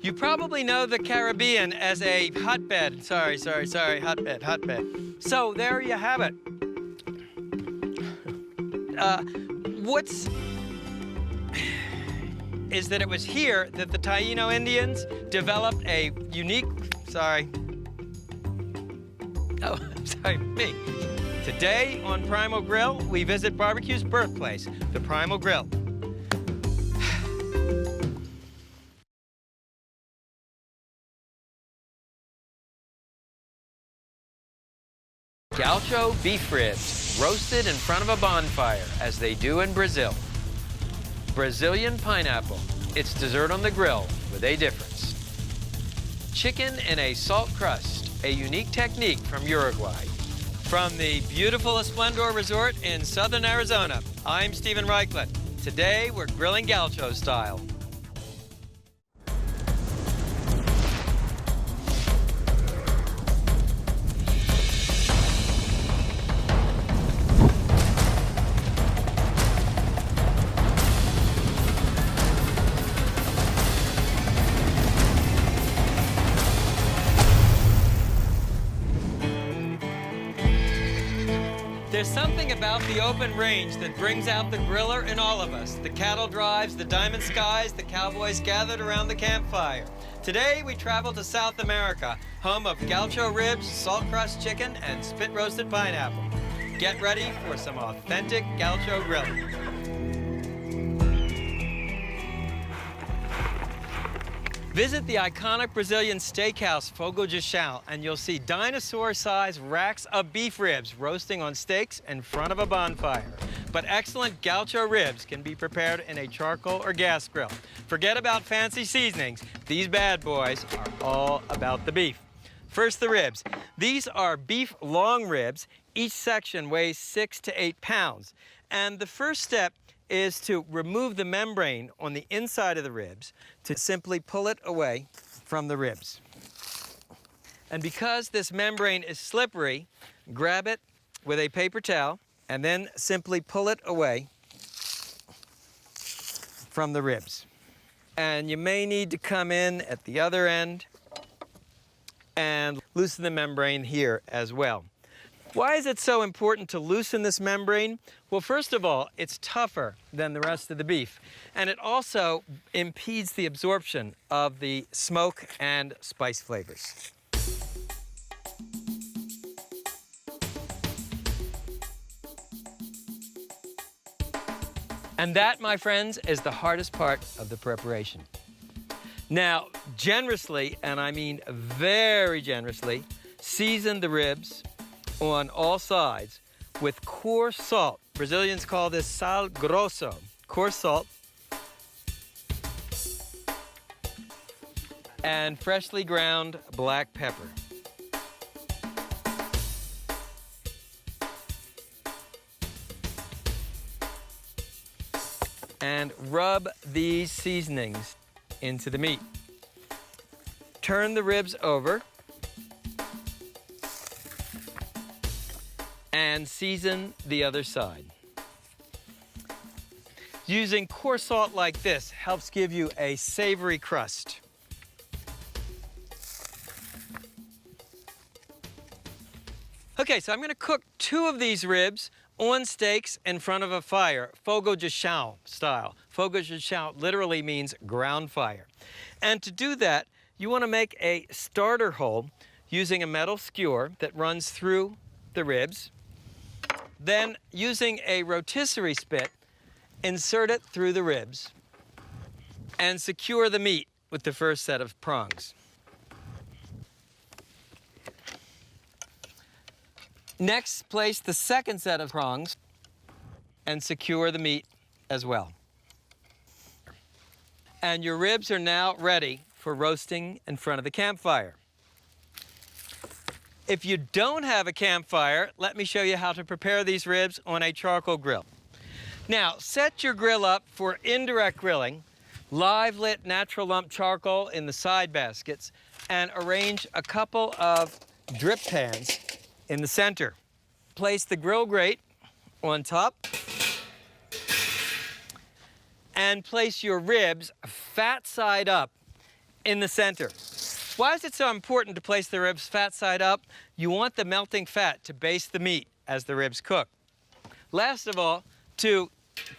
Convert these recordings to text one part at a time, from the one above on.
You probably know the Caribbean as a hotbed. Sorry, hotbed. So there you have it. What's is that it was here that the Taino Indians developed a unique, me. Today on Primal Grill, we visit barbecue's birthplace, the Primal Grill. Gaucho beef ribs, roasted in front of a bonfire, as they do in Brazil. Brazilian pineapple, it's dessert on the grill with a difference. Chicken in a salt crust, a unique technique from Uruguay. From the beautiful Esplendor Resort in southern Arizona, I'm Stephen Reichland. Today, we're grilling Gaucho style. There's something about the open range that brings out the griller in all of us. The cattle drives, the diamond skies, the cowboys gathered around the campfire. Today, we travel to South America, home of gaucho ribs, salt crust chicken, and spit-roasted pineapple. Get ready for some authentic gaucho grilling. Visit the iconic Brazilian steakhouse Fogo de Chão, and you'll see dinosaur-sized racks of beef ribs roasting on steaks in front of a bonfire. But excellent gaucho ribs can be prepared in a charcoal or gas grill. Forget about fancy seasonings. These bad boys are all about the beef. First, the ribs. These are beef long ribs. Each section weighs 6 to 8 pounds. And the first step is to remove the membrane on the inside of the ribs, to simply pull it away from the ribs. And because this membrane is slippery, grab it with a paper towel and then simply pull it away from the ribs. And you may need to come in at the other end and loosen the membrane here as well. Why is it so important to loosen this membrane? Well, first of all, it's tougher than the rest of the beef, and it also impedes the absorption of the smoke and spice flavors. And that, my friends, is the hardest part of the preparation. Now, generously, and I mean very generously, season the ribs on all sides with coarse salt. Brazilians call this sal grosso, coarse salt, and freshly ground black pepper. And rub these seasonings into the meat. Turn the ribs over and season the other side. Using coarse salt like this helps give you a savory crust. Okay, so I'm going to cook 2 of these ribs on steaks in front of a fire, fogo de chão style. Fogo de chão literally means ground fire. And to do that, you want to make a starter hole using a metal skewer that runs through the ribs. Then, using a rotisserie spit, insert it through the ribs and secure the meat with the first set of prongs. Next, place the second set of prongs and secure the meat as well. And your ribs are now ready for roasting in front of the campfire. If you don't have a campfire, let me show you how to prepare these ribs on a charcoal grill. Now, set your grill up for indirect grilling, live lit natural lump charcoal in the side baskets, and arrange a couple of drip pans in the center. Place the grill grate on top and place your ribs fat side up in the center. Why is it so important to place the ribs fat side up? You want the melting fat to baste the meat as the ribs cook. Last of all, to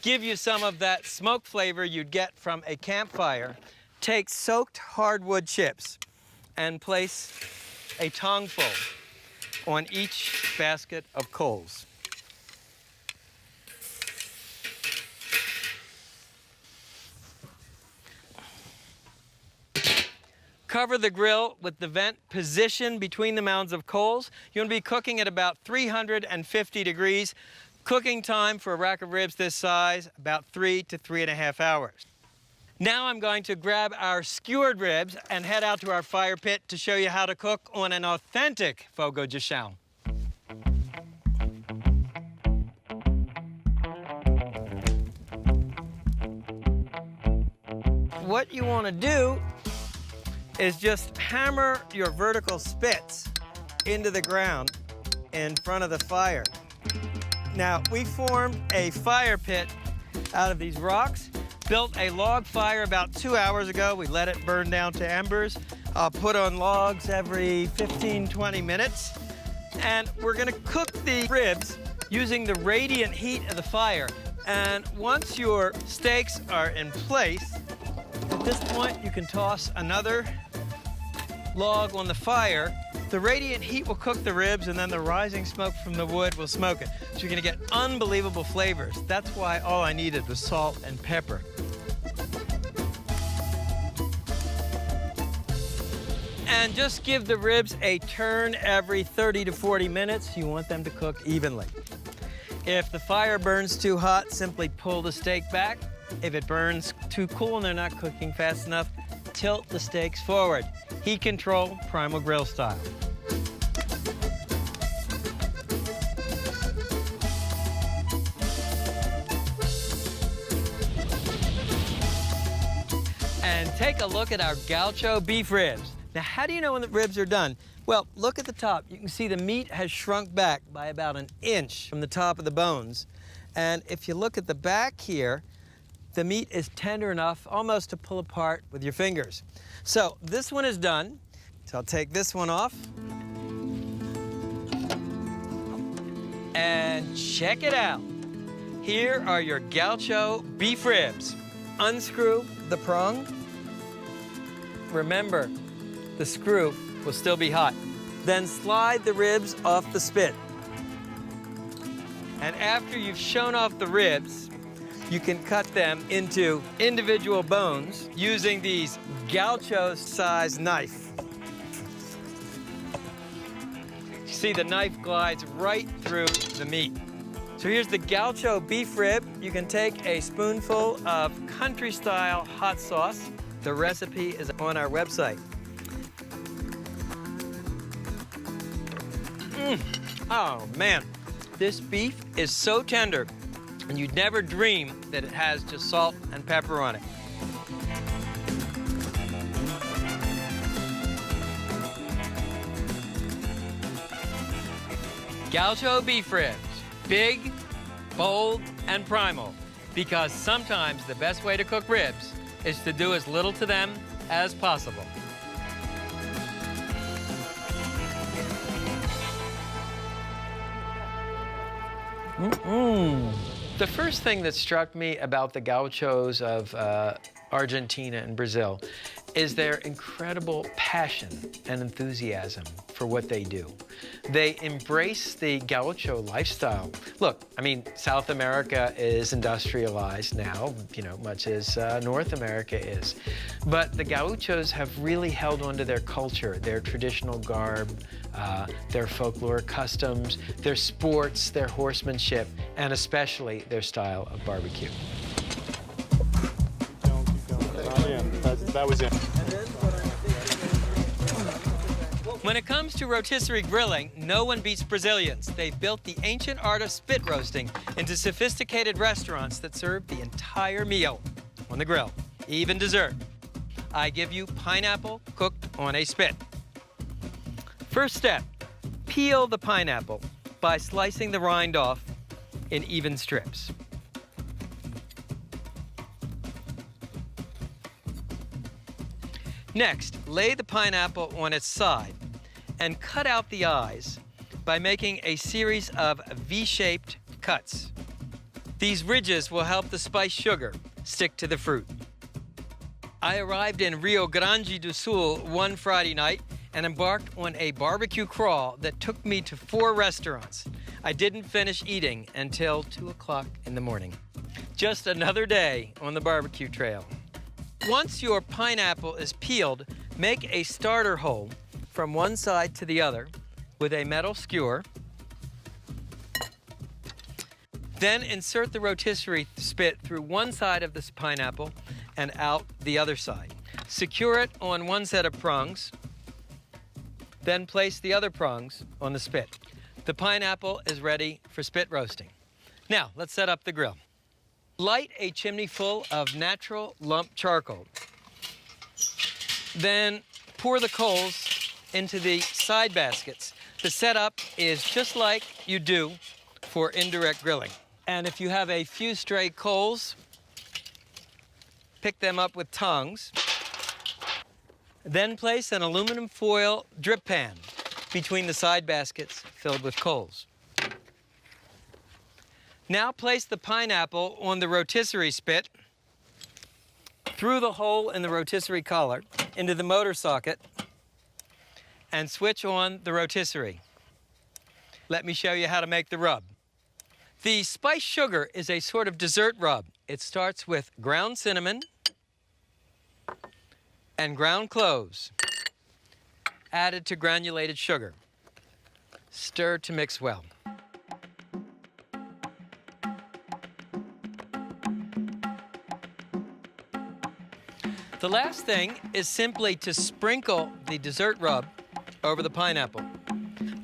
give you some of that smoke flavor you'd get from a campfire, take soaked hardwood chips and place a tongueful on each basket of coals. Cover the grill with the vent positioned between the mounds of coals. You're going to be cooking at about 350 degrees. Cooking time for a rack of ribs this size, about 3 to 3.5 hours. Now I'm going to grab our skewered ribs and head out to our fire pit to show you how to cook on an authentic fogo de chão. What you want to do is just hammer your vertical spits into the ground in front of the fire. Now, we formed a fire pit out of these rocks, built a log fire about 2 hours ago. We let it burn down to embers. I'll put on logs every 15, 20 minutes. And we're gonna cook the ribs using the radiant heat of the fire. And once your steaks are in place, at this point, you can toss another log on the fire. The radiant heat will cook the ribs, and then the rising smoke from the wood will smoke it. So you're gonna get unbelievable flavors. That's why all I needed was salt and pepper. And just give the ribs a turn every 30 to 40 minutes. You want them to cook evenly. If the fire burns too hot, simply pull the steak back. If it burns too cool and they're not cooking fast enough, tilt the steaks forward. Heat control, primal grill style. And take a look at our gaucho beef ribs. Now, how do you know when the ribs are done? Well, look at the top. You can see the meat has shrunk back by about an inch from the top of the bones. And if you look at the back here, the meat is tender enough almost to pull apart with your fingers. So this one is done. So I'll take this one off. And check it out. Here are your gaucho beef ribs. Unscrew the prong. Remember, the screw will still be hot. Then slide the ribs off the spit. And after you've shown off the ribs, you can cut them into individual bones using these gaucho-sized knife. You see the knife glides right through the meat. So here's the gaucho beef rib. You can take a spoonful of country-style hot sauce. The recipe is on our website. Oh man, this beef is so tender, and you'd never dream that it has just salt and pepper on it. Gaucho beef ribs, big, bold, and primal, because sometimes the best way to cook ribs is to do as little to them as possible. The first thing that struck me about the gauchos of Argentina and Brazil is their incredible passion and enthusiasm for what they do. They embrace the gaucho lifestyle. Look, I mean, South America is industrialized now, you know, much as North America is. But the gauchos have really held on to their culture, their traditional garb, their folklore customs, their sports, their horsemanship, and especially their style of barbecue. That was it. When it comes to rotisserie grilling, no one beats Brazilians. They've built the ancient art of spit roasting into sophisticated restaurants that serve the entire meal on the grill, even dessert. I give you pineapple cooked on a spit. First step, peel the pineapple by slicing the rind off in even strips. Next, lay the pineapple on its side and cut out the eyes by making a series of V-shaped cuts. These ridges will help the spiced sugar stick to the fruit. I arrived in Rio Grande do Sul one Friday night and embarked on a barbecue crawl that took me to 4 restaurants. I didn't finish eating until 2 o'clock in the morning. Just another day on the barbecue trail. Once your pineapple is peeled, make a starter hole from one side to the other with a metal skewer. Then insert the rotisserie spit through one side of this pineapple and out the other side. Secure it on one set of prongs, then place the other prongs on the spit. The pineapple is ready for spit roasting. Now, let's set up the grill. Light a chimney full of natural lump charcoal. Then pour the coals into the side baskets. The setup is just like you do for indirect grilling. And if you have a few stray coals, pick them up with tongs. Then place an aluminum foil drip pan between the side baskets filled with coals. Now place the pineapple on the rotisserie spit, through the hole in the rotisserie collar into the motor socket, and switch on the rotisserie. Let me show you how to make the rub. The spiced sugar is a sort of dessert rub. It starts with ground cinnamon and ground cloves added to granulated sugar. Stir to mix well. The last thing is simply to sprinkle the dessert rub over the pineapple.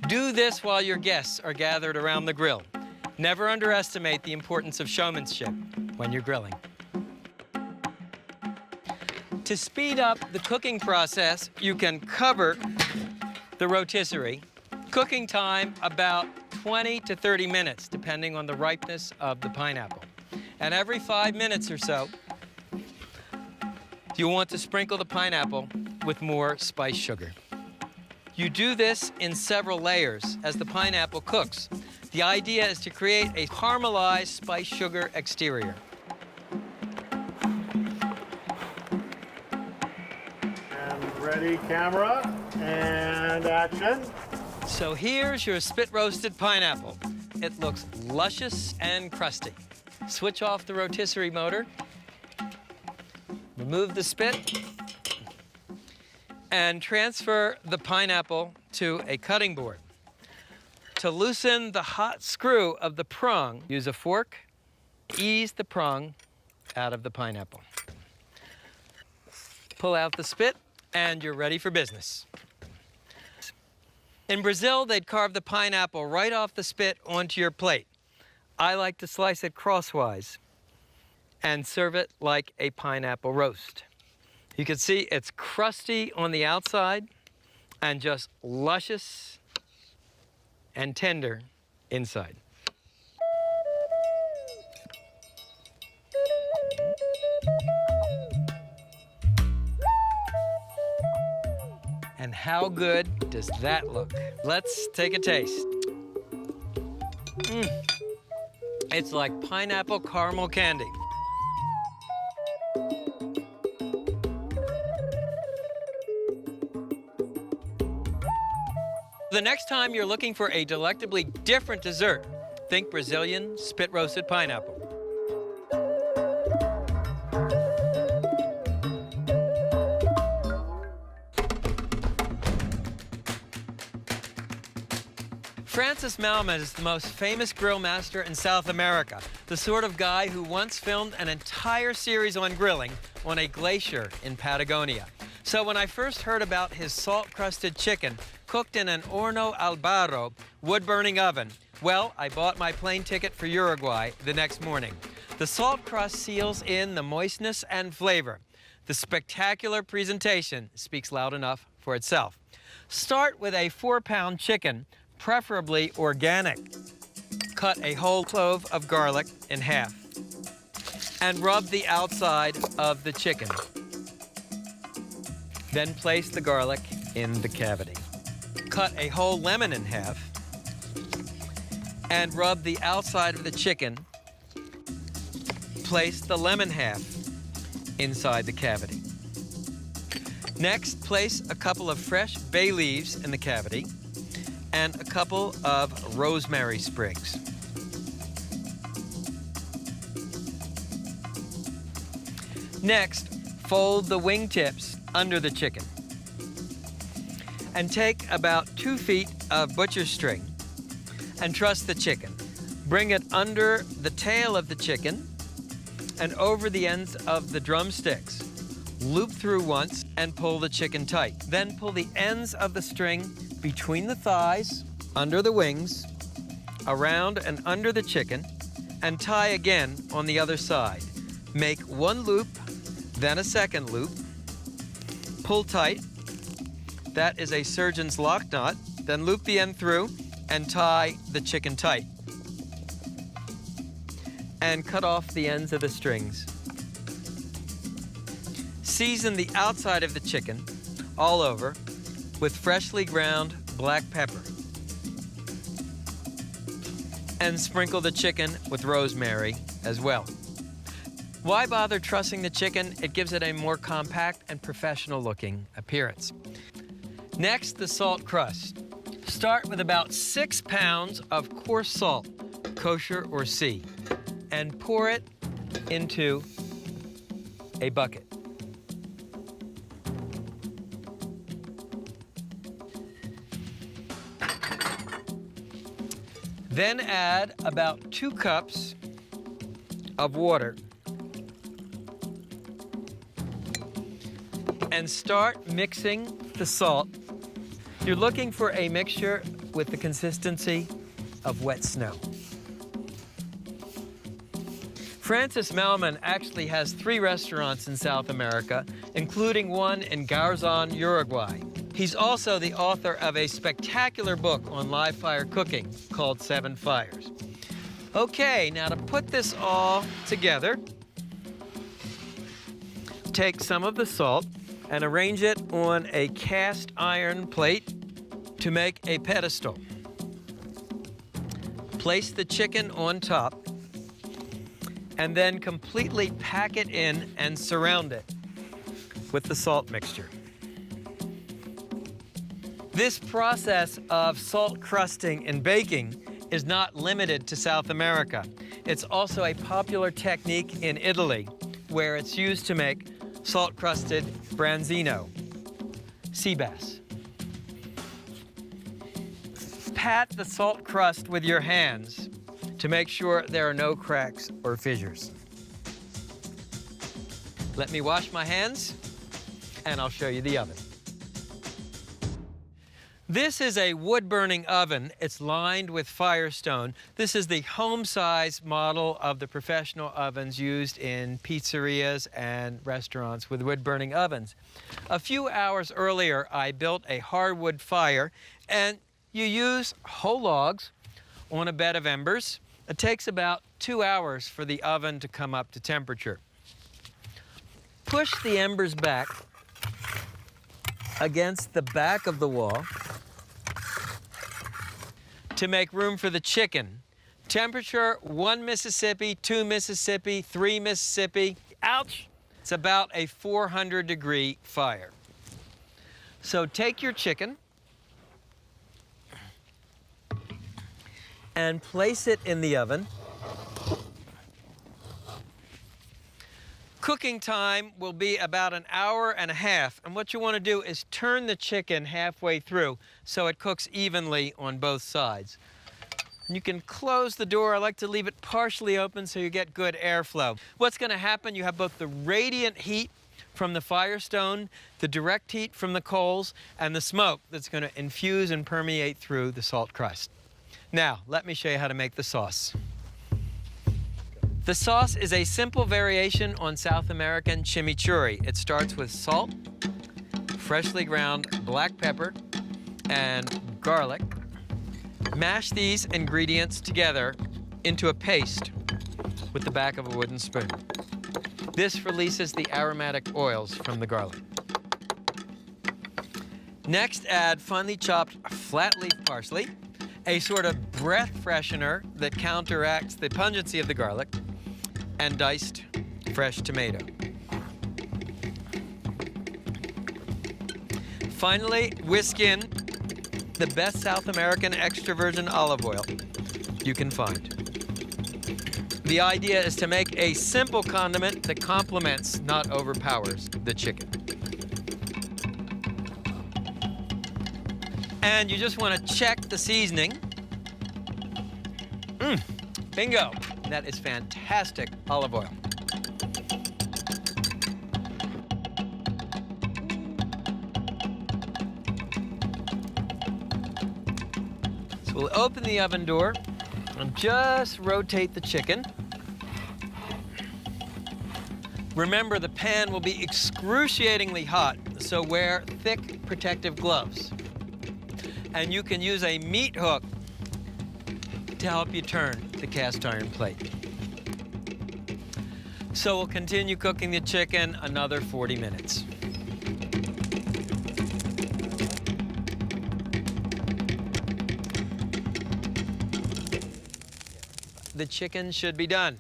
Do this while your guests are gathered around the grill. Never underestimate the importance of showmanship when you're grilling. To speed up the cooking process, you can cover the rotisserie. Cooking time about 20 to 30 minutes, depending on the ripeness of the pineapple. And every 5 minutes or so, you'll want to sprinkle the pineapple with more spiced sugar. You do this in several layers as the pineapple cooks. The idea is to create a caramelized spiced sugar exterior. And ready, camera, and action. So here's your spit-roasted pineapple. It looks luscious and crusty. Switch off the rotisserie motor. Remove the spit and transfer the pineapple to a cutting board. To loosen the hot screw of the prong, use a fork. Ease the prong out of the pineapple. Pull out the spit and you're ready for business. In Brazil, they'd carve the pineapple right off the spit onto your plate. I like to slice it crosswise and serve it like a pineapple roast. You can see it's crusty on the outside and just luscious and tender inside. And how good does that look? Let's take a taste. It's like pineapple caramel candy. The next time you're looking for a delectably different dessert, think Brazilian spit-roasted pineapple. Francis Malman is the most famous grill master in South America, the sort of guy who once filmed an entire series on grilling on a glacier in Patagonia. So when I first heard about his salt-crusted chicken cooked in an horno al barro wood-burning oven, well, I bought my plane ticket for Uruguay the next morning. The salt crust seals in the moistness and flavor. The spectacular presentation speaks loud enough for itself. Start with a 4-pound chicken, preferably organic. Cut a whole clove of garlic in half and rub the outside of the chicken. Then place the garlic in the cavity. Cut a whole lemon in half and rub the outside of the chicken. Place the lemon half inside the cavity. Next, place a couple of fresh bay leaves in the cavity and a couple of rosemary sprigs. Next, fold the wingtips under the chicken and take about 2 feet of butcher's string and truss the chicken. Bring it under the tail of the chicken and over the ends of the drumsticks. Loop through once and pull the chicken tight. Then pull the ends of the string between the thighs, under the wings, around and under the chicken, and tie again on the other side. Make 1 loop, then a 2nd loop. Pull tight. That is a surgeon's lock knot. Then loop the end through and tie the chicken tight. And cut off the ends of the strings. Season the outside of the chicken all over with freshly ground black pepper. And sprinkle the chicken with rosemary as well. Why bother trussing the chicken? It gives it a more compact and professional looking appearance. Next, the salt crust. Start with about 6 pounds of coarse salt, kosher or C, and pour it into a bucket. Then add about 2 cups of water and start mixing the salt. You're looking for a mixture with the consistency of wet snow. Francis Melman actually has 3 restaurants in South America, including one in Garzon, Uruguay. He's also the author of a spectacular book on live fire cooking called 7 Fires. Okay, now to put this all together, take some of the salt and arrange it on a cast iron plate to make a pedestal. Place the chicken on top and then completely pack it in and surround it with the salt mixture. This process of salt crusting and baking is not limited to South America. It's also a popular technique in Italy, where it's used to make salt-crusted branzino, sea bass. Pat the salt crust with your hands to make sure there are no cracks or fissures. Let me wash my hands, and I'll show you the oven. This is a wood-burning oven. It's lined with Firestone. This is the home-size model of the professional ovens used in pizzerias and restaurants with wood-burning ovens. A few hours earlier, I built a hardwood fire, and you use whole logs on a bed of embers. It takes about 2 hours for the oven to come up to temperature. Push the embers back against the back of the wall to make room for the chicken. Temperature 1 Mississippi, 2 Mississippi, 3 Mississippi. Ouch! It's about a 400-degree fire. So take your chicken and place it in the oven. Cooking time will be about 1.5 hours, and what you want to do is turn the chicken halfway through so it cooks evenly on both sides. And you can close the door. I like to leave it partially open so you get good airflow. What's going to happen, you have both the radiant heat from the Firestone, the direct heat from the coals, and the smoke that's going to infuse and permeate through the salt crust. Now, let me show you how to make the sauce. The sauce is a simple variation on South American chimichurri. It starts with salt, freshly ground black pepper, and garlic. Mash these ingredients together into a paste with the back of a wooden spoon. This releases the aromatic oils from the garlic. Next, add finely chopped flat leaf parsley, a sort of breath freshener that counteracts the pungency of the garlic, and diced fresh tomato. Finally, whisk in the best South American extra virgin olive oil you can find. The idea is to make a simple condiment that complements, not overpowers, the chicken. And you just want to check the seasoning. Bingo. That is fantastic olive oil. So we'll open the oven door and just rotate the chicken. Remember, the pan will be excruciatingly hot, so wear thick protective gloves. And you can use a meat hook to help you turn the cast iron plate. So we'll continue cooking the chicken another 40 minutes. The chicken should be done.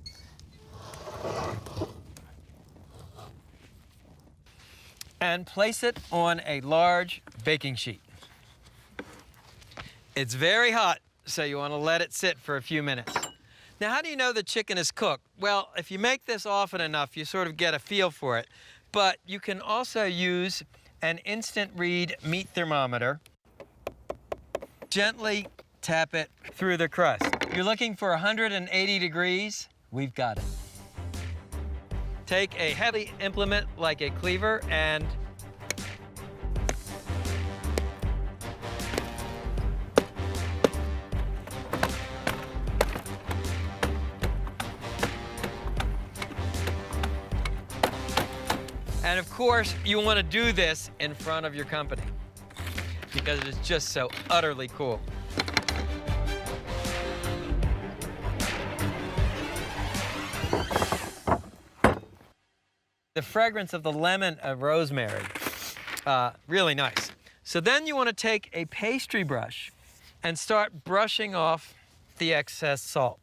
And place it on a large baking sheet. It's very hot, so you want to let it sit for a few minutes. Now, how do you know the chicken is cooked? Well, if you make this often enough, you sort of get a feel for it. But you can also use an instant read meat thermometer. Gently tap it through the crust. You're looking for 180 degrees, we've got it. Take a heavy implement like a cleaver and of course, you want to do this in front of your company because it's just so utterly cool. The fragrance of the lemon and rosemary, really nice. So then you want to take a pastry brush and start brushing off the excess salt.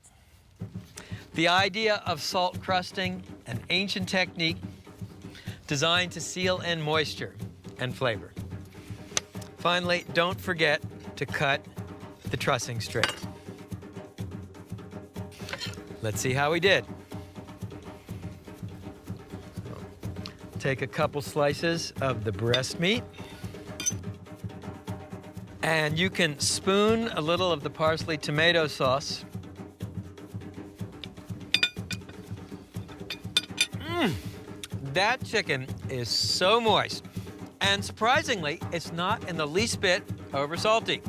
The idea of salt crusting, an ancient technique designed to seal in moisture and flavor. Finally, don't forget to cut the trussing strips. Let's see how we did. Take a couple slices of the breast meat, and you can spoon a little of the parsley tomato sauce. That chicken is so moist, and surprisingly, it's not in the least bit over salty.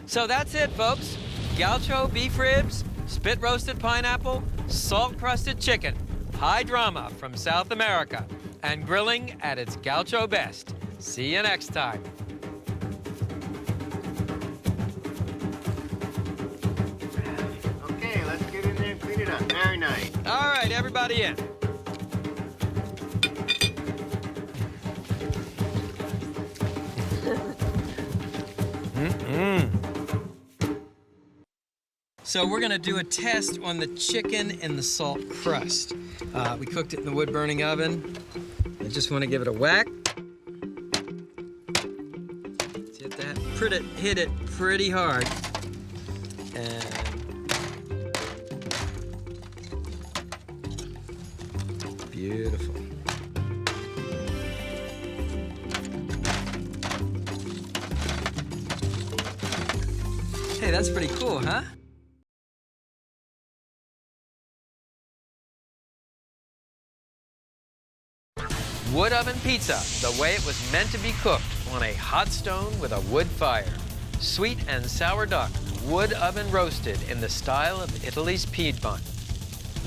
So that's it, folks. Gaucho beef ribs, spit roasted pineapple, salt crusted chicken. High drama from South America, and grilling at its gaucho best. See you next time. Very nice. All right, everybody in. So we're gonna do a test on the chicken in the salt crust. We cooked it in the wood-burning oven. I just want to give it a whack. See that? Hit it pretty hard. And beautiful. Hey, that's pretty cool, huh? Wood oven pizza, the way it was meant to be cooked on a hot stone with a wood fire. Sweet and sour duck, wood oven roasted in the style of Italy's Piedmont.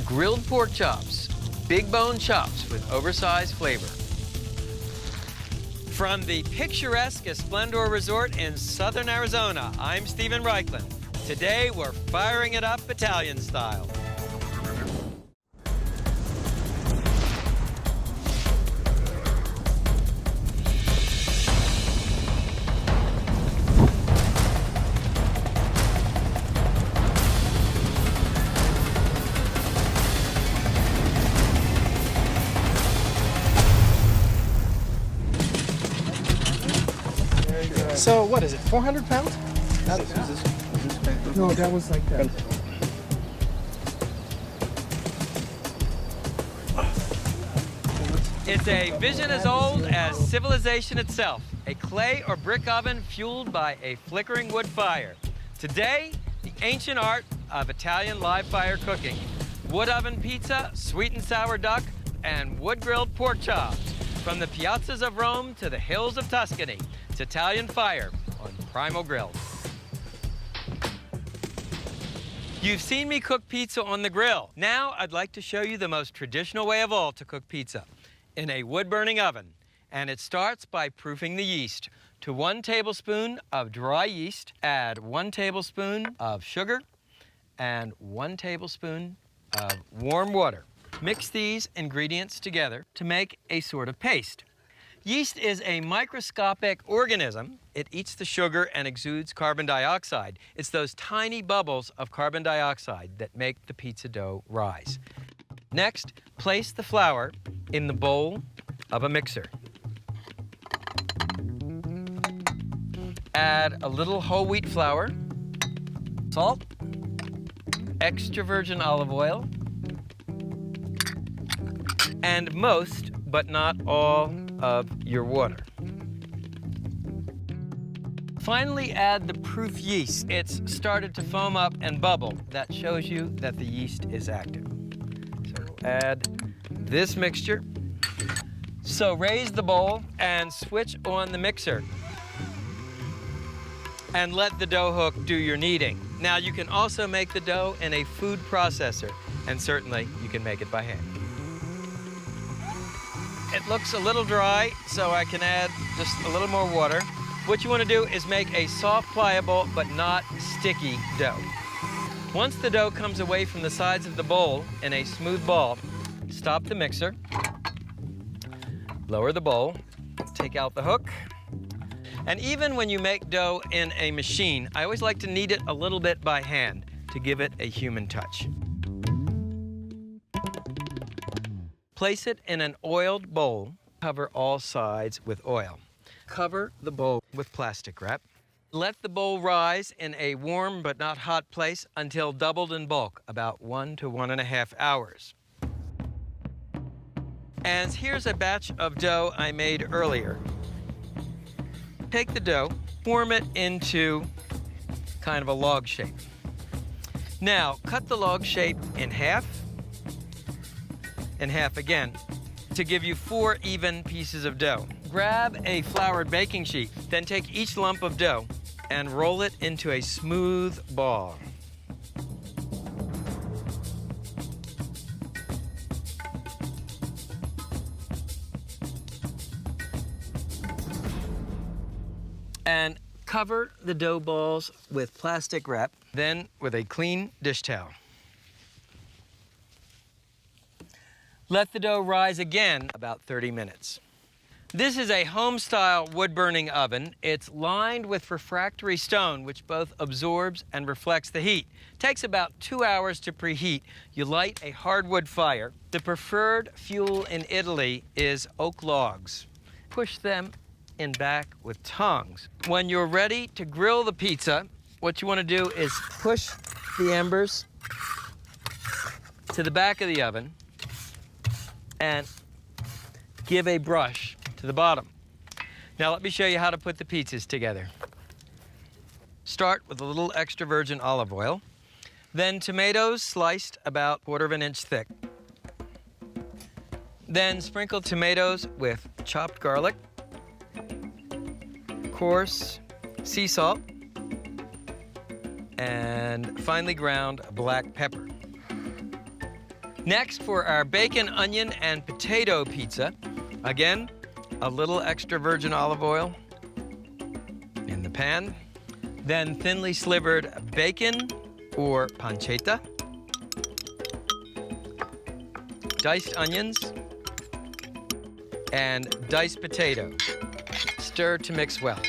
Grilled pork chops, big bone chops with oversized flavor. From the picturesque Esplendor Resort in southern Arizona, I'm Stephen Reichland. Today we're firing it up Italian style. what is it, 400 pounds? No, that was like that. It's a vision as old as civilization itself, a clay or brick oven fueled by a flickering wood fire. Today, the ancient art of Italian live fire cooking. Wood oven pizza, sweet and sour duck, and wood-grilled pork chops. From the piazzas of Rome to the hills of Tuscany, it's Italian fire on Primal Grill. You've seen me cook pizza on the grill. Now I'd like to show you the most traditional way of all to cook pizza, in a wood-burning oven. And it starts by proofing the yeast. To 1 tablespoon of dry yeast, add 1 tablespoon of sugar and 1 tablespoon of warm water. Mix these ingredients together to make a sort of paste. Yeast is a microscopic organism. It eats the sugar and exudes carbon dioxide. It's those tiny bubbles of carbon dioxide that make the pizza dough rise. Next, place the flour in the bowl of a mixer. Add a little whole wheat flour, salt, extra virgin olive oil, and most, but not all, of your water. Finally, add the proof yeast. It's started to foam up and bubble. That shows you that the yeast is active. So we'll add this mixture. So raise the bowl and switch on the mixer. And let the dough hook do your kneading. Now you can also make the dough in a food processor, and certainly you can make it by hand. It looks a little dry, so I can add just a little more water. What you want to do is make a soft, pliable, but not sticky dough. Once the dough comes away from the sides of the bowl in a smooth ball, stop the mixer, lower the bowl, take out the hook. And even when you make dough in a machine, I always like to knead it a little bit by hand to give it a human touch. Place it in an oiled bowl. Cover all sides with oil. Cover the bowl with plastic wrap. Let the bowl rise in a warm but not hot place until doubled in bulk, about 1 to 1.5 hours. And here's a batch of dough I made earlier. Take the dough, form it into kind of a log shape. Now, cut the log shape in half again, to give you 4 even pieces of dough. Grab a floured baking sheet, then take each lump of dough and roll it into a smooth ball. And cover the dough balls with plastic wrap, then with a clean dish towel. Let the dough rise again about 30 minutes. This is a home-style wood-burning oven. It's lined with refractory stone, which both absorbs and reflects the heat. Takes about 2 hours to preheat. You light a hardwood fire. The preferred fuel in Italy is oak logs. Push them in back with tongs. When you're ready to grill the pizza, what you want to do is push the embers to the back of the oven and give a brush to the bottom. Now let me show you how to put the pizzas together. Start with a little extra virgin olive oil, then tomatoes sliced about 1/4 inch thick. Then sprinkle tomatoes with chopped garlic, coarse sea salt, and finely ground black pepper. Next, for our bacon, onion, and potato pizza, again, a little extra virgin olive oil in the pan, then thinly slivered bacon or pancetta, diced onions, and diced potato. Stir to mix well.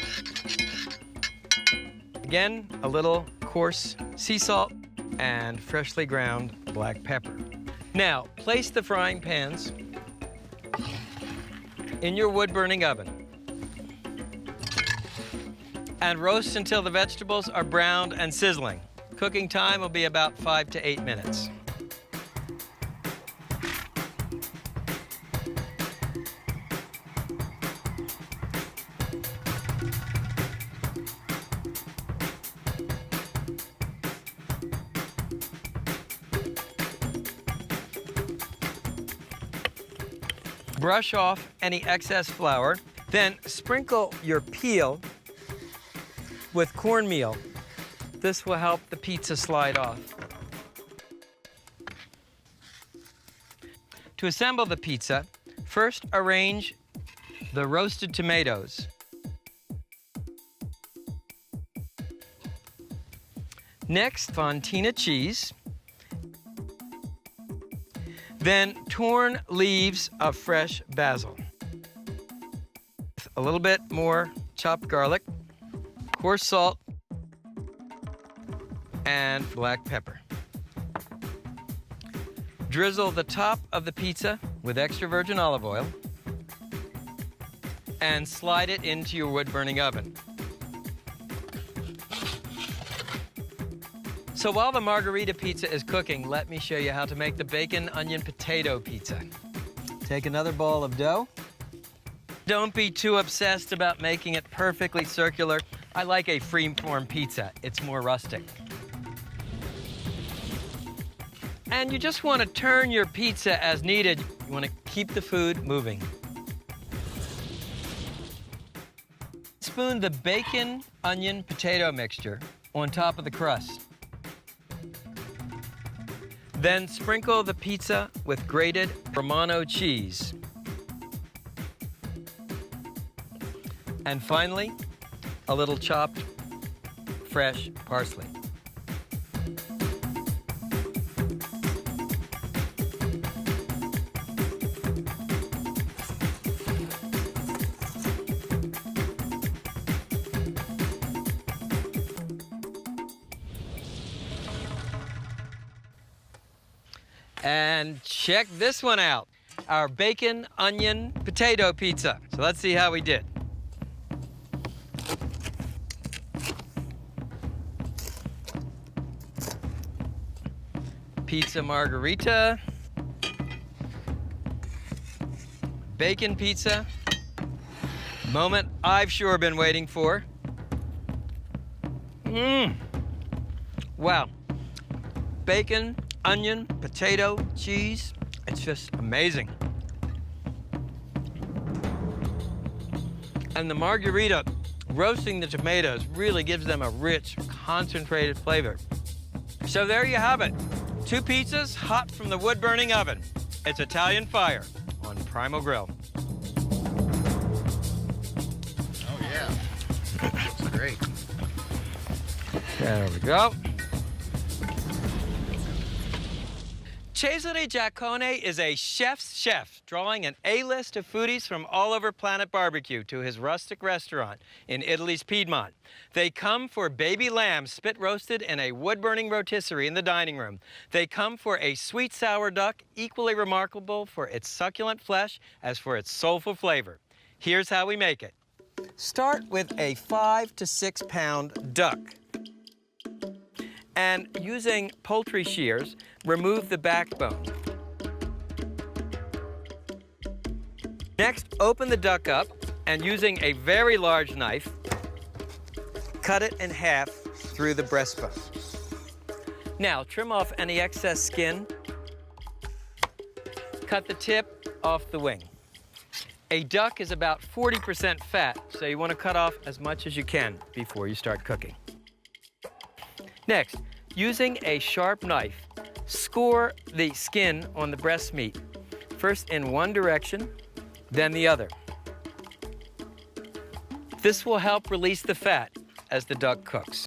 Again, a little coarse sea salt and freshly ground black pepper. Now, place the frying pans in your wood-burning oven. and roast until the vegetables are browned and sizzling. Cooking time will be about 5 to 8 minutes. Brush off any excess flour, then sprinkle your peel with cornmeal. This will help the pizza slide off. To assemble the pizza, first arrange the roasted tomatoes. Next, fontina cheese. Then torn leaves of fresh basil. A little bit more chopped garlic, coarse salt, and black pepper. Drizzle the top of the pizza with extra virgin olive oil and slide it into your wood-burning oven. So while the margarita pizza is cooking, let me show you how to make the bacon onion potato pizza. Take another ball of dough. Don't be too obsessed about making it perfectly circular. I like a free-form pizza. It's more rustic. And you just want to turn your pizza as needed. You want to keep the food moving. Spoon the bacon, onion, potato mixture on top of the crust. Then sprinkle the pizza with grated Romano cheese. And finally, a little chopped fresh parsley. And check this one out, our bacon, onion, potato pizza. So let's see how we did. Pizza margarita, bacon pizza, moment I've sure been waiting for. Wow, bacon, onion, potato, cheese, it's just amazing. And the margarita, roasting the tomatoes really gives them a rich, concentrated flavor. So there you have it. 2 pizzas hot from the wood-burning oven. It's Italian fire on Primal Grill. Oh, yeah. Looks great. There we go. Cesare Giacone is a chef's chef, drawing an A-list of foodies from all over Planet Barbecue to his rustic restaurant in Italy's Piedmont. They come for baby lamb spit roasted in a wood-burning rotisserie in the dining room. They come for a sweet sour duck, equally remarkable for its succulent flesh as for its soulful flavor. Here's how we make it. Start with a 5 to 6 pound duck. And using poultry shears, remove the backbone. Next, open the duck up and using a very large knife, cut it in half through the breastbone. Now, trim off any excess skin. Cut the tip off the wing. A duck is about 40% fat, so you want to cut off as much as you can before you start cooking. Next, using a sharp knife, score the skin on the breast meat, first in one direction, then the other. This will help release the fat as the duck cooks.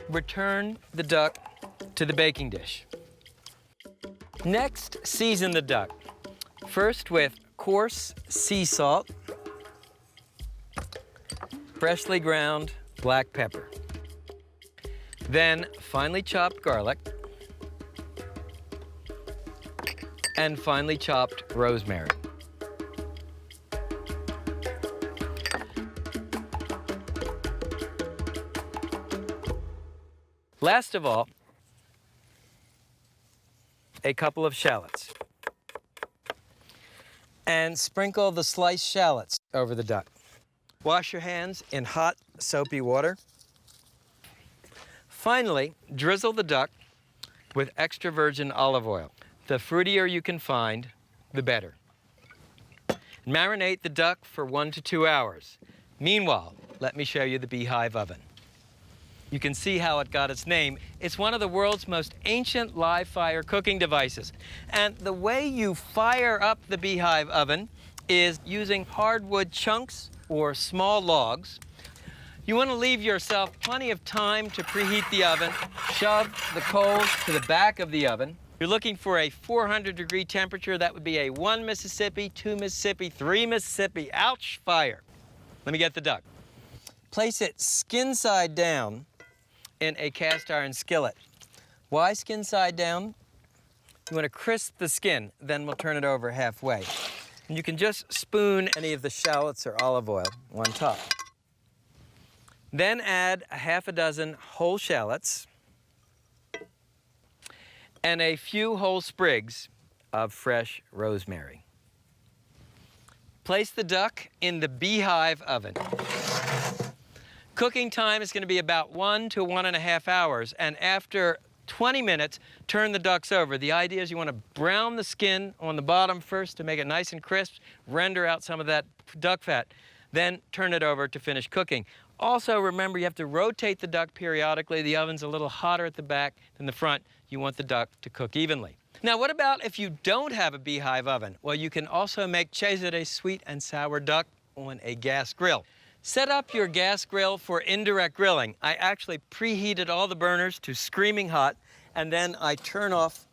Return the duck to the baking dish. Next, season the duck. First with coarse sea salt, freshly ground black pepper. Then finely chopped garlic and finely chopped rosemary. Last of all, a couple of shallots. And sprinkle the sliced shallots over the duck. Wash your hands in hot, soapy water. Finally, drizzle the duck with extra virgin olive oil. The fruitier you can find, the better. Marinate the duck for 1 to 2 hours. Meanwhile, let me show you the beehive oven. You can see how it got its name. It's one of the world's most ancient live fire cooking devices. And the way you fire up the beehive oven is using hardwood chunks or small logs. You want to leave yourself plenty of time to preheat the oven. Shove the coals to the back of the oven. You're looking for a 400-degree temperature. That would be a 1 Mississippi, 2 Mississippi, 3 Mississippi. Ouch, fire. Let me get the duck. Place it skin side down in a cast iron skillet. Why skin side down? You want to crisp the skin, then we'll turn it over halfway. And you can just spoon any of the shallots or olive oil on top. Then add a half a dozen whole shallots and a few whole sprigs of fresh rosemary. Place the duck in the beehive oven. Cooking time is going to be about 1 to 1.5 hours, and after 20 minutes, turn the ducks over. The idea is you want to brown the skin on the bottom first to make it nice and crisp, render out some of that duck fat, then turn it over to finish cooking. Also, remember, you have to rotate the duck periodically. The oven's a little hotter at the back than the front. You want the duck to cook evenly. Now, what about if you don't have a beehive oven? Well, you can also make Cesare sweet and sour duck on a gas grill. Set up your gas grill for indirect grilling. I actually preheated all the burners to screaming hot, and then I turn off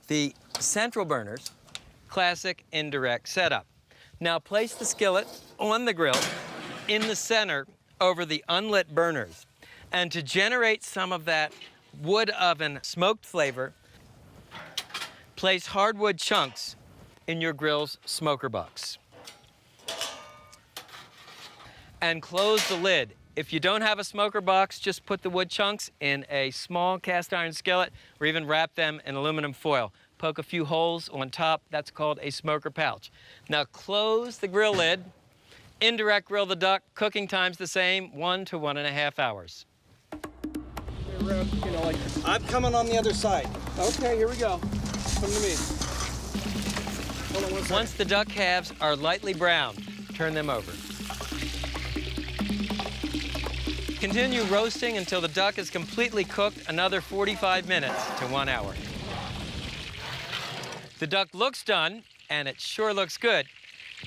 the central burners. Classic indirect setup. Now place the skillet on the grill in the center over the unlit burners. And to generate some of that wood oven smoked flavor, place hardwood chunks in your grill's smoker box. And close the lid. If you don't have a smoker box, just put the wood chunks in a small cast iron skillet or even wrap them in aluminum foil. Poke a few holes on top. That's called a smoker pouch. Now close the grill lid. Indirect grill the duck. Cooking time's the same, 1 to 1.5 hours. I'm coming on the other side. Okay, here we go. Come to me. Hold on 1 second. Once the duck halves are lightly browned, turn them over. Continue roasting until the duck is completely cooked, another 45 minutes to 1 hour. The duck looks done, and it sure looks good.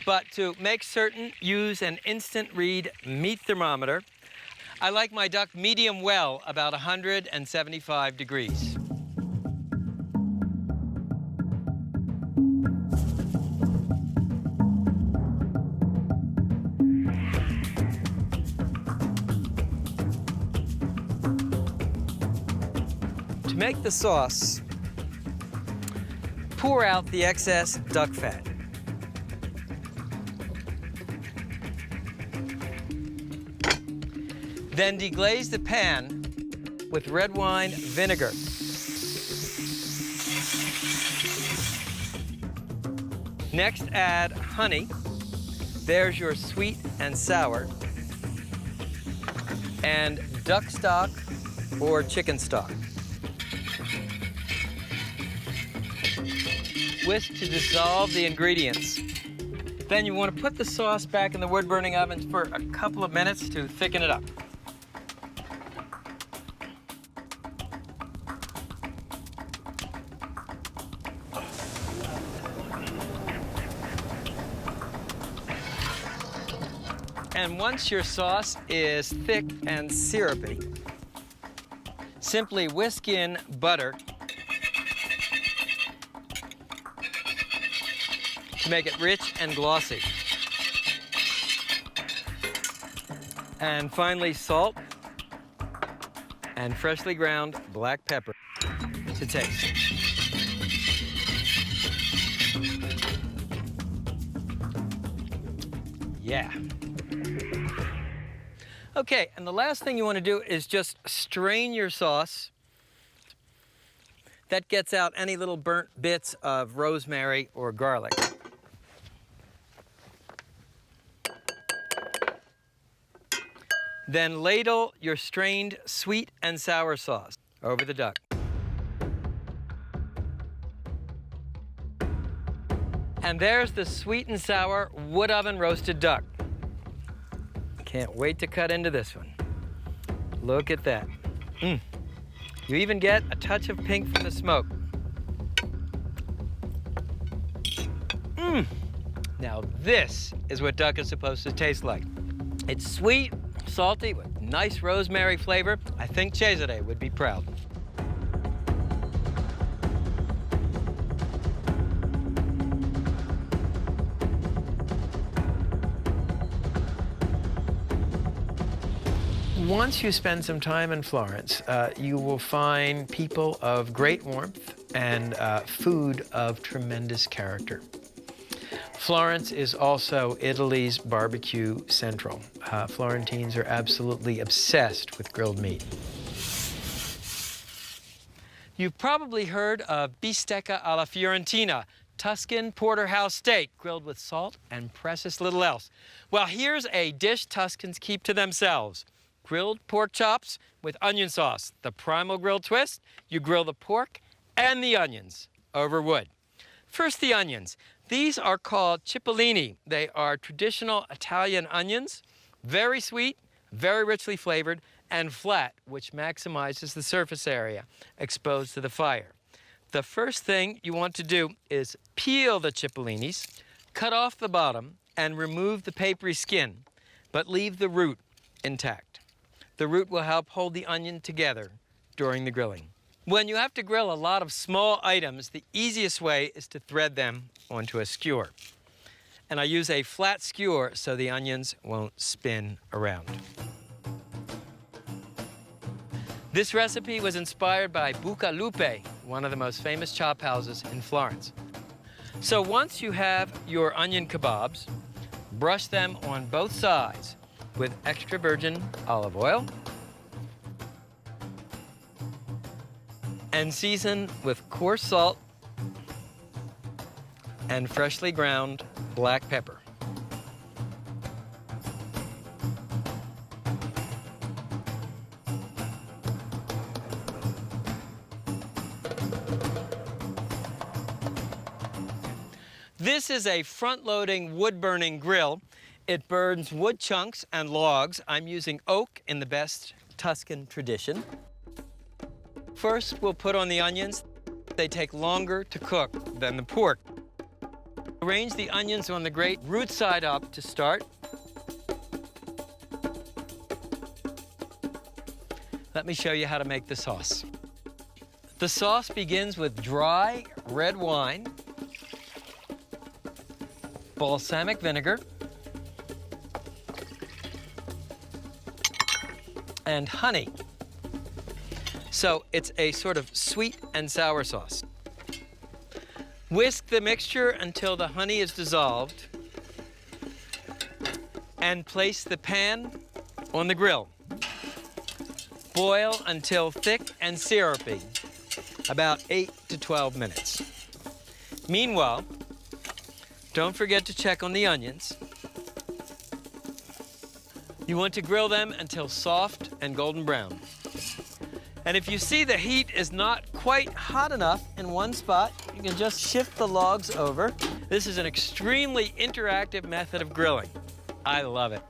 But to make certain, use an instant read meat thermometer. I like my duck medium well, about 175 degrees. To make the sauce, pour out the excess duck fat. Then deglaze the pan with red wine vinegar. Next, add honey. There's your sweet and sour. And duck stock or chicken stock. Whisk to dissolve the ingredients. Then you want to put the sauce back in the wood-burning oven for a couple of minutes to thicken it up. And once your sauce is thick and syrupy, simply whisk in butter to make it rich and glossy. And finally, salt and freshly ground black pepper to taste. Yeah. Okay, and the last thing you want to do is just strain your sauce That gets out any little burnt bits of rosemary or garlic. Then ladle your strained sweet and sour sauce over the duck. And there's the sweet and sour wood oven roasted duck. Can't wait to cut into this one. Look at that. You even get a touch of pink from the smoke. Now this is what duck is supposed to taste like. It's sweet, salty, with nice rosemary flavor. I think Cesare would be proud. Once you spend some time in Florence, you will find people of great warmth and food of tremendous character. Florence is also Italy's barbecue central. Florentines are absolutely obsessed with grilled meat. You've probably heard of bistecca alla Fiorentina, Tuscan porterhouse steak grilled with salt and precious little else. Well, here's a dish Tuscans keep to themselves. Grilled pork chops with onion sauce. The primal grill twist, you grill the pork and the onions over wood. First, the onions. These are called cipollini. They are traditional Italian onions, very sweet, very richly flavored, and flat, which maximizes the surface area exposed to the fire. The first thing you want to do is peel the cipollinis, cut off the bottom, and remove the papery skin, but leave the root intact. The root will help hold the onion together during the grilling. When you have to grill a lot of small items, the easiest way is to thread them onto a skewer. And I use a flat skewer so the onions won't spin around. This recipe was inspired by Buca Lupe, one of the most famous chop houses in Florence. So once you have your onion kebabs, brush them on both sides with extra virgin olive oil and season with coarse salt and freshly ground black pepper. This is a front-loading wood-burning grill. It burns wood chunks and logs. I'm using oak in the best Tuscan tradition. First, we'll put on the onions. They take longer to cook than the pork. Arrange the onions on the grate, root side up to start. Let me show you how to make the sauce. The sauce begins with dry red wine, balsamic vinegar, and honey. So it's a sort of sweet and sour sauce. Whisk the mixture until the honey is dissolved and place the pan on the grill. Boil until thick and syrupy, about 8 to 12 minutes. Meanwhile, don't forget to check on the onions. You want to grill them until soft and golden brown. And if you see the heat is not quite hot enough in one spot, you can just shift the logs over. This is an extremely interactive method of grilling. I love it.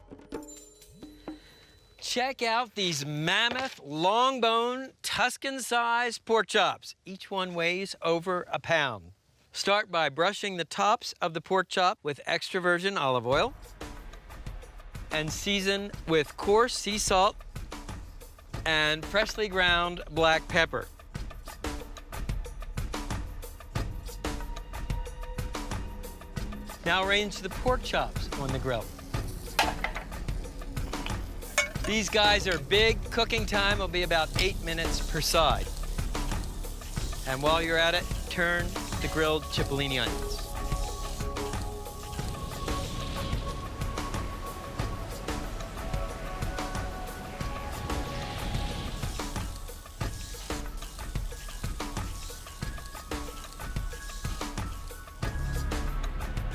Check out these mammoth, long-bone, Tuscan-sized pork chops. Each one weighs over a pound. Start by brushing the tops of the pork chop with extra virgin olive oil and season with coarse sea salt and freshly ground black pepper. Now arrange the pork chops on the grill. These guys are big. Cooking time will be about 8 minutes per side. And while you're at it, turn the grilled cipollini onions.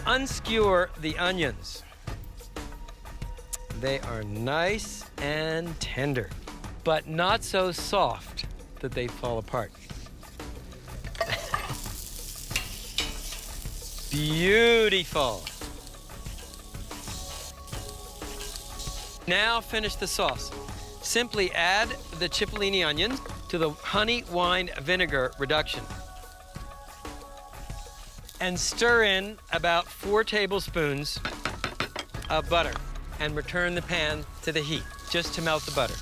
unskewer the onions. They are nice and tender, but not so soft that they fall apart. Beautiful. Now finish the sauce. Simply add the cipollini onions to the honey wine vinegar reduction and stir in about 4 tablespoons of butter and return the pan to the heat just to melt the butter.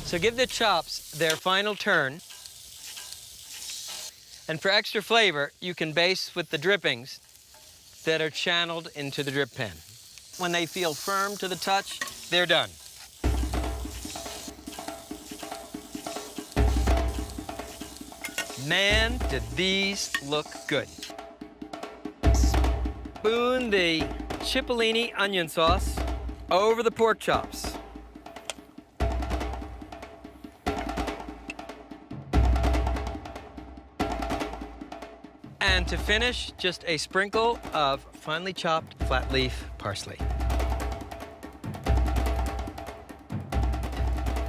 So give the chops their final turn. And for extra flavor, you can baste with the drippings that are channeled into the drip pan. When they feel firm to the touch, they're done. Man, did these look good. Spoon the cipollini onion sauce over the pork chops. And to finish, just a sprinkle of finely chopped flat leaf parsley.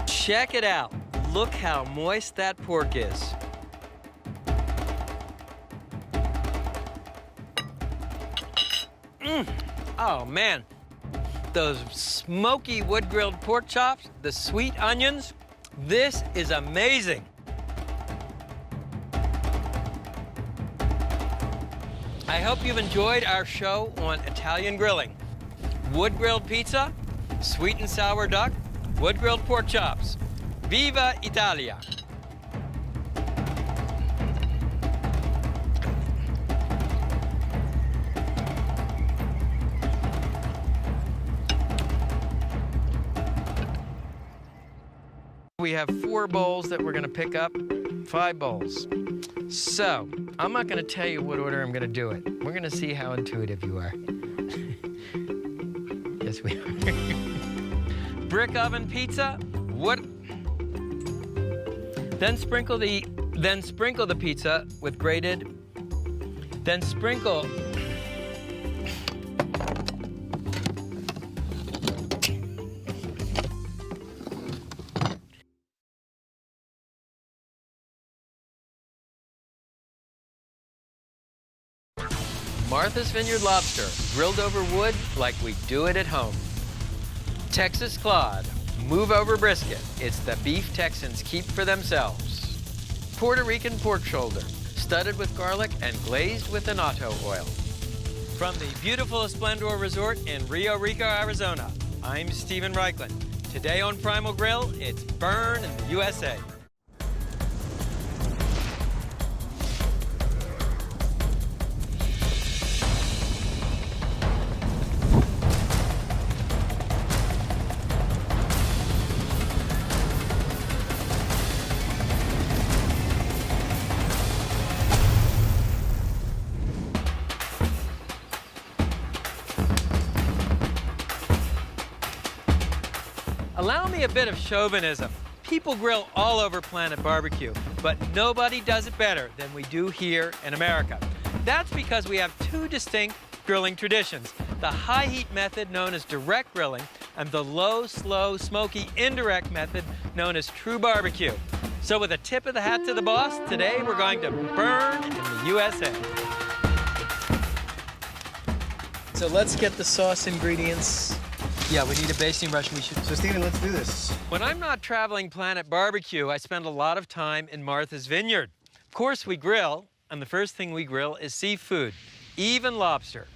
Check it out. Look how moist that pork is. Oh man, those smoky wood-grilled pork chops, the sweet onions, this is amazing. I hope you've enjoyed our show on Italian grilling. Wood-grilled pizza, sweet and sour duck, wood-grilled pork chops. Viva Italia! We have 4 bowls that we're gonna pick up, 5 bowls. So, I'm not gonna tell you what order I'm gonna do it. We're gonna see how intuitive you are. Yes, we are. Brick oven pizza, what? Then sprinkle the pizza with grated, then sprinkle Martha's Vineyard lobster, grilled over wood like we do it at home. Texas Claude, move over brisket. It's the beef Texans keep for themselves. Puerto Rican pork shoulder, studded with garlic and glazed with annatto oil. From the beautiful Esplendor Resort in Rio Rico, Arizona, I'm Stephen Reichland. Today on Primal Grill, it's Burn in the USA. Allow me a bit of chauvinism. People grill all over Planet Barbecue, but nobody does it better than we do here in America. That's because we have 2 distinct grilling traditions: the high heat method known as direct grilling and the low, slow, smoky, indirect method known as true barbecue. So with a tip of the hat to the boss, today we're going to burn in the USA. So let's get the sauce ingredients. Yeah, we need a basting brush. So Stephen, let's do this. When I'm not traveling Planet Barbecue, I spend a lot of time in Martha's Vineyard. Of course, we grill, and the first thing we grill is seafood, even lobster.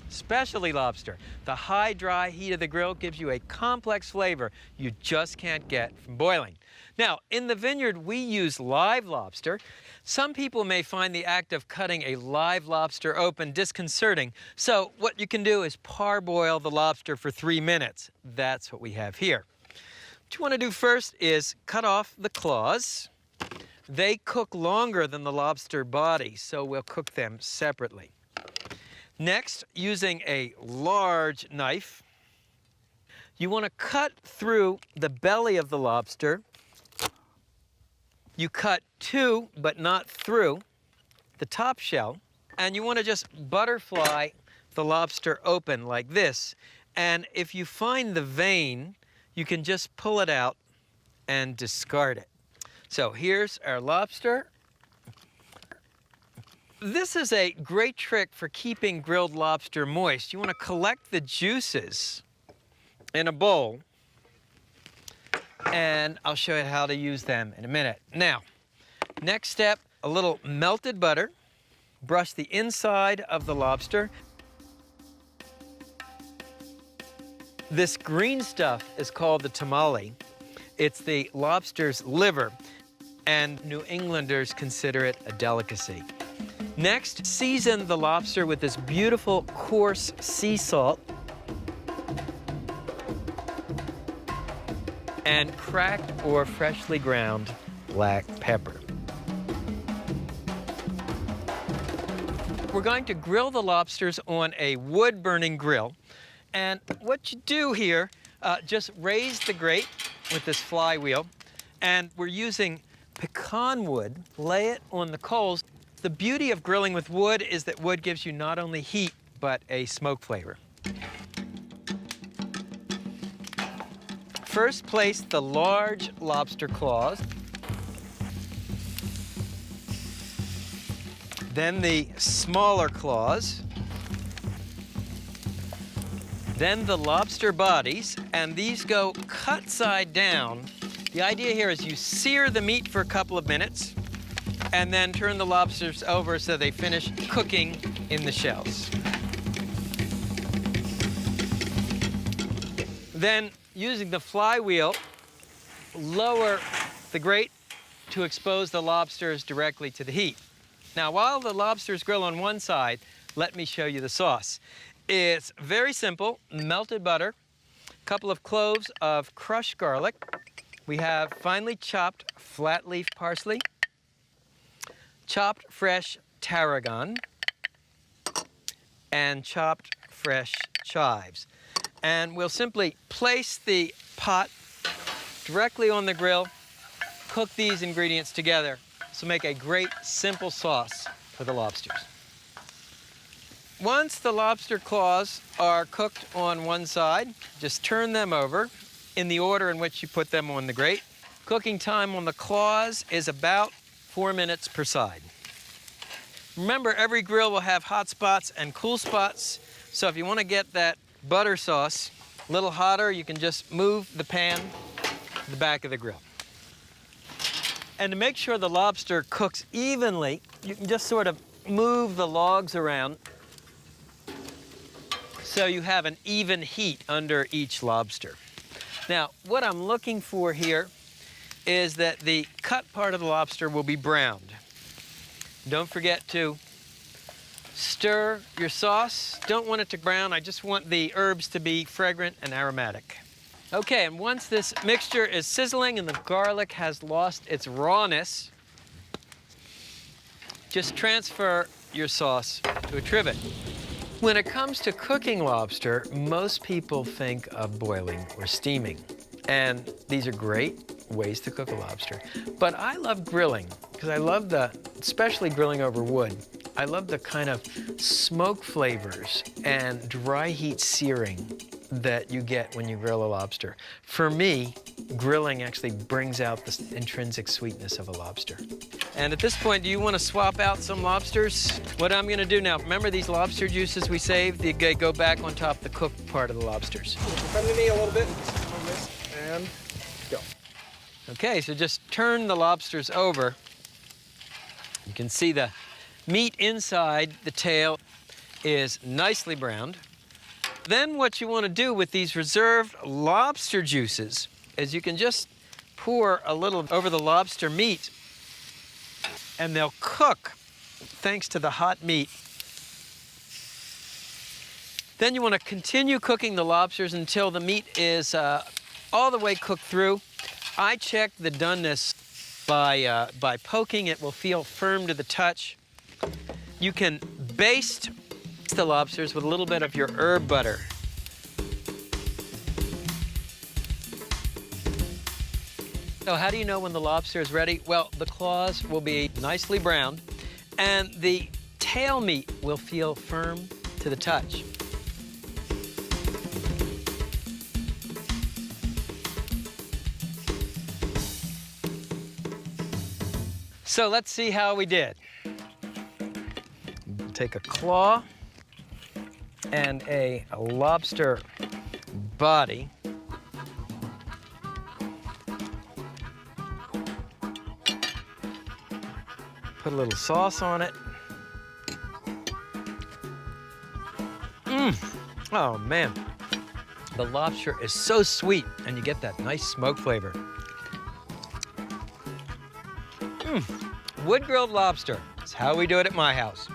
Especially lobster. The high, dry heat of the grill gives you a complex flavor you just can't get from boiling. Now, in the vineyard, we use live lobster. Some people may find the act of cutting a live lobster open disconcerting, so what you can do is parboil the lobster for 3 minutes. That's what we have here. What you want to do first is cut off the claws. They cook longer than the lobster body, so we'll cook them separately. Next, using a large knife, You want to cut through the belly of the lobster. You cut to, but not through, the top shell. And you want to just butterfly the lobster open like this. And if you find the vein, you can just pull it out and discard it. So here's our lobster. This is a great trick for keeping grilled lobster moist. You want to collect the juices in a bowl, and I'll show you how to use them in a minute. Now, next step, a little melted butter. Brush the inside of the lobster. This green stuff is called the tamale. It's the lobster's liver, and New Englanders consider it a delicacy. Next, season the lobster with this beautiful coarse sea salt and cracked or freshly ground black pepper. We're going to grill the lobsters on a wood-burning grill. And what you do here, just raise the grate with this flywheel, and we're using pecan wood. Lay it on the coals. The beauty of grilling with wood is that wood gives you not only heat, but a smoke flavor. First, place the large lobster claws. Then the smaller claws. Then the lobster bodies, and these go cut side down. The idea here is you sear the meat for a couple of minutes, and then turn the lobsters over so they finish cooking in the shells. Then, using the flywheel, lower the grate to expose the lobsters directly to the heat. Now, while the lobsters grill on one side, let me show you the sauce. It's very simple: melted butter, a couple of cloves of crushed garlic. We have finely chopped flat leaf parsley, chopped fresh tarragon, and chopped fresh chives. And we'll simply place the pot directly on the grill, cook these ingredients together to make a great simple sauce for the lobsters. Once the lobster claws are cooked on one side, just turn them over in the order in which you put them on the grate. Cooking time on the claws is about 4 minutes per side. Remember, every grill will have hot spots and cool spots, so if you want to get that butter sauce a little hotter, you can just move the pan to the back of the grill. And to make sure the lobster cooks evenly, you can just sort of move the logs around so you have an even heat under each lobster. Now, what I'm looking for here is that the cut part of the lobster will be browned. Don't forget to stir your sauce. Don't want it to brown. I just want the herbs to be fragrant and aromatic. Okay, and once this mixture is sizzling and the garlic has lost its rawness, just transfer your sauce to a trivet. When it comes to cooking lobster, most people think of boiling or steaming. And these are great ways to cook a lobster. But I love grilling, because I love especially grilling over wood, I love the kind of smoke flavors and dry heat searing that you get when you grill a lobster. For me, grilling actually brings out the intrinsic sweetness of a lobster. And at this point, do you want to swap out some lobsters? What I'm going to do now, remember these lobster juices we saved? They go back on top of the cooked part of the lobsters. Come to me a little bit on this, and go. Okay, so just turn the lobsters over. You can see the meat inside the tail is nicely browned. Then what you want to do with these reserved lobster juices is you can just pour a little over the lobster meat, and they'll cook thanks to the hot meat. Then you want to continue cooking the lobsters until the meat is all the way cooked through. I check the doneness by poking. It will feel firm to the touch. You can baste the lobsters with a little bit of your herb butter. So how do you know when the lobster is ready? Well, the claws will be nicely browned, and the tail meat will feel firm to the touch. So let's see how we did. Take a claw and a lobster body. Put a little sauce on it. Oh man, the lobster is so sweet, and you get that nice smoke flavor. Wood-grilled lobster is how we do it at my house.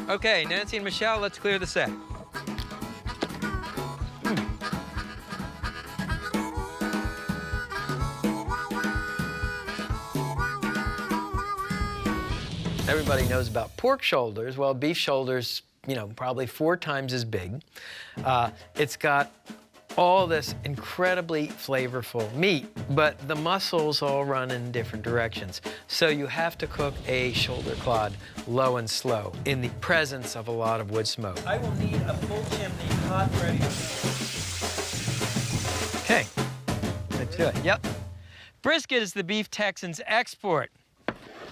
Okay, Nancy and Michelle, let's clear the set. Everybody knows about pork shoulders. Well, beef shoulders, you know, probably 4 times as big. It's got all this incredibly flavorful meat, but the muscles all run in different directions. So you have to cook a shoulder clod low and slow in the presence of a lot of wood smoke. I will need a full chimney, hot, ready to go. Okay, let's do it. Yep. Brisket is the beef Texans' export.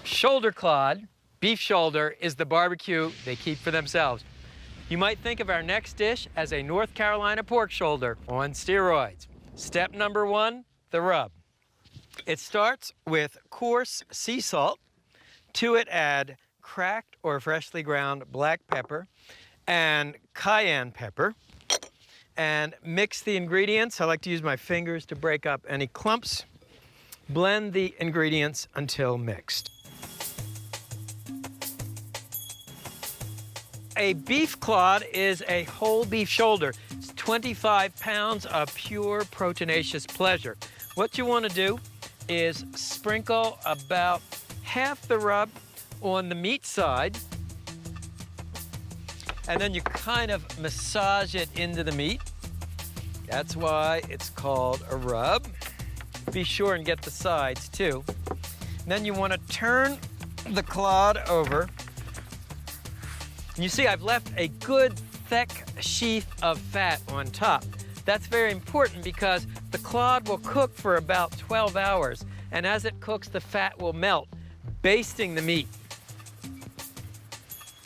Shoulder clod, beef shoulder, is the barbecue they keep for themselves. You might think of our next dish as a North Carolina pork shoulder on steroids. Step number 1, the rub. It starts with coarse sea salt. To it, add cracked or freshly ground black pepper and cayenne pepper. And mix the ingredients. I like to use my fingers to break up any clumps. Blend the ingredients until mixed. A beef clod is a whole beef shoulder. It's 25 pounds of pure proteinaceous pleasure. What you want to do is sprinkle about half the rub on the meat side, and then you kind of massage it into the meat. That's why it's called a rub. Be sure and get the sides too. And then you want to turn the clod over. You see, I've left a good thick sheath of fat on top. That's very important because the clod will cook for about 12 hours, and as it cooks, the fat will melt, basting the meat.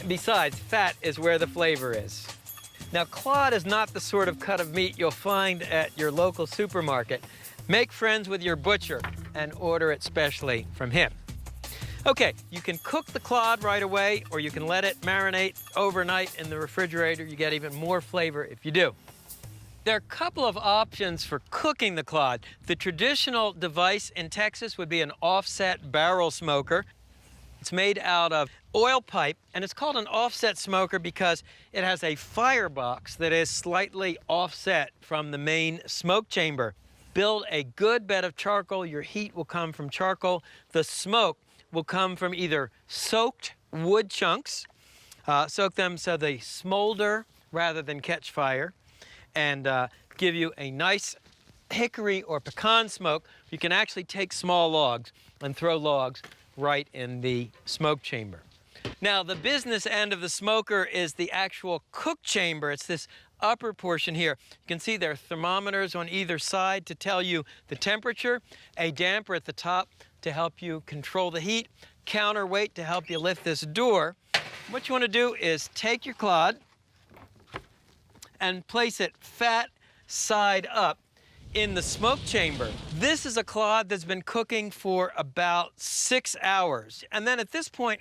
Besides, fat is where the flavor is. Now, clod is not the sort of cut of meat you'll find at your local supermarket. Make friends with your butcher and order it specially from him. Okay, you can cook the clod right away, or you can let it marinate overnight in the refrigerator. You get even more flavor if you do. There are a couple of options for cooking the clod. The traditional device in Texas would be an offset barrel smoker. It's made out of oil pipe, and it's called an offset smoker because it has a firebox that is slightly offset from the main smoke chamber. Build a good bed of charcoal. Your heat will come from charcoal. The smoke will come from either soaked wood chunks, soak them so they smolder rather than catch fire, and give you a nice hickory or pecan smoke. You can actually take small logs and throw logs right in the smoke chamber. Now, the business end of the smoker is the actual cook chamber. It's this upper portion here. You can see there are thermometers on either side to tell you the temperature, a damper at the top to help you control the heat, counterweight to help you lift this door. What you want to do is take your clod and place it fat side up in the smoke chamber. This is a clod that's been cooking for about 6 hours. And then at this point,